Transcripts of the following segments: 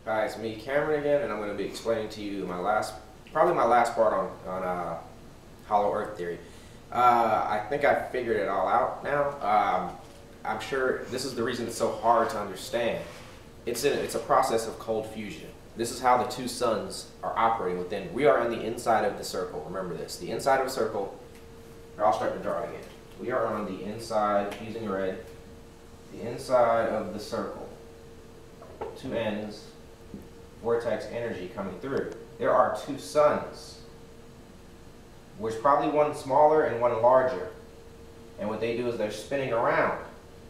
Hi, it's me, Cameron, again, and I'm going to be explaining to you probably my last part on Hollow Earth theory. I think I've figured it all out now. I'm sure this is the reason it's so hard to understand. It's a process of cold fusion. This is how the two suns are operating within. We are on the inside of the circle. Remember this. The inside of a circle, I'll start to draw it again. We are on the inside, using red, the inside of the circle. Two ends, vortex energy coming through. There are two suns. There's probably one smaller and one larger. And what they do is they're spinning around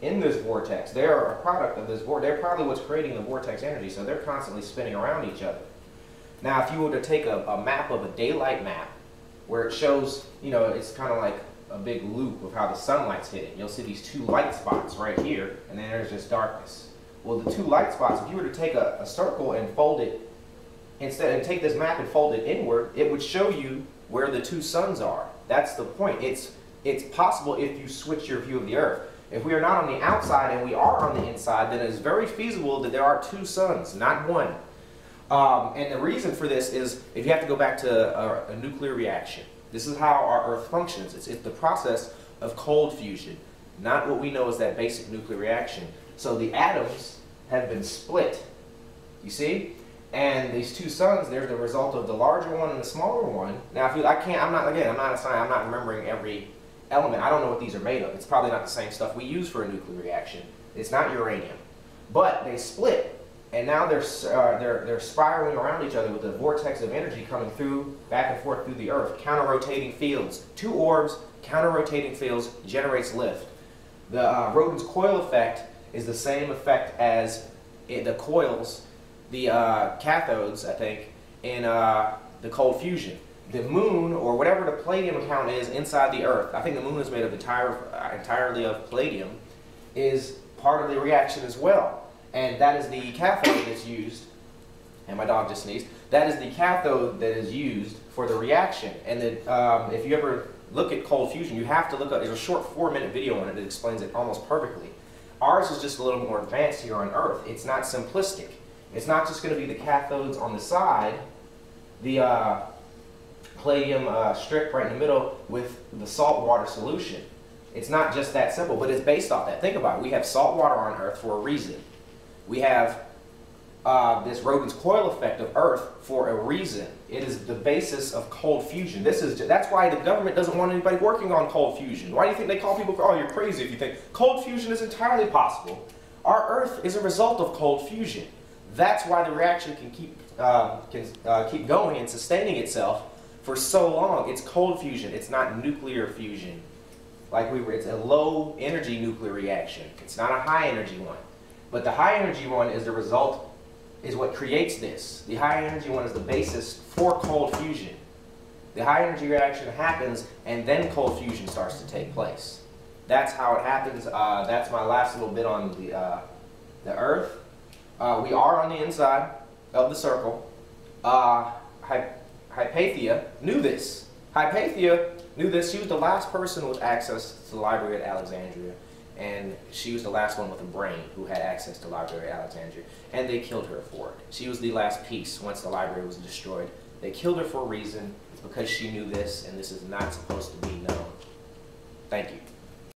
in this vortex. They're a product of this vortex. They're probably what's creating the vortex energy, so they're constantly spinning around each other. Now, if you were to take a map of a daylight map, where it shows, it's kind of like a big loop of how the sunlight's hitting. You'll see these two light spots right here, and then there's just darkness. Well, the two light spots, if you were to take a circle and fold it, and take this map and fold it inward, it would show you where the two suns are. That's the point. It's possible if you switch your view of the Earth. If we are not on the outside and we are on the inside, then it is very feasible that there are two suns, not one. And the reason for this is if you have to go back to a nuclear reaction. This is how our Earth functions. It's the process of cold fusion, not what we know as that basic nuclear reaction. So the atoms have been split, you see? And these two suns, they're the result of the larger one and the smaller one. Now, I'm not a scientist, I'm not remembering every element. I don't know what these are made of. It's probably not the same stuff we use for a nuclear reaction. It's not uranium. But they split, and now they're spiraling around each other with a vortex of energy coming through, back and forth through the Earth, counter-rotating fields. Two orbs, counter-rotating fields, generates lift. The Rodin's coil effect is the same effect as the coils, the cathodes, I think, in the cold fusion. The moon, or whatever the palladium count is inside the Earth, I think the moon is made of entirely of palladium, is part of the reaction as well. And that is the cathode that's used, and my dog just sneezed, that is the cathode that is used for the reaction. And if you ever look at cold fusion, you have to look up, there's a short 4-minute video on it that explains it almost perfectly. Ours is just a little more advanced here on Earth. It's not simplistic. It's not just going to be the cathodes on the side, the palladium strip right in the middle with the salt water solution. It's not just that simple, but it's based off that. Think about it. We have salt water on Earth for a reason. We have this Rodin's coil effect of Earth for a reason. It is the basis of cold fusion. That's why the government doesn't want anybody working on cold fusion. Why do you think they call people, oh, you're crazy if you think cold fusion is entirely possible? Our Earth is a result of cold fusion. That's why the reaction can keep going and sustaining itself for so long. It's cold fusion. It's not nuclear fusion. It's a low energy nuclear reaction. It's not a high energy one. But the high energy one is the result, is what creates this. The high energy one is the basis for cold fusion. The high energy reaction happens, and then cold fusion starts to take place. That's how it happens. That's my last little bit on the Earth. We are on the inside of the circle. Hypatia knew this. Hypatia knew this. She was the last person with access to the library at Alexandria. And she was the last one with a brain who had access to the library at Alexandria. And they killed her for it. She was the last piece once the library was destroyed. They killed her for a reason. It's because she knew this, and this is not supposed to be known. Thank you.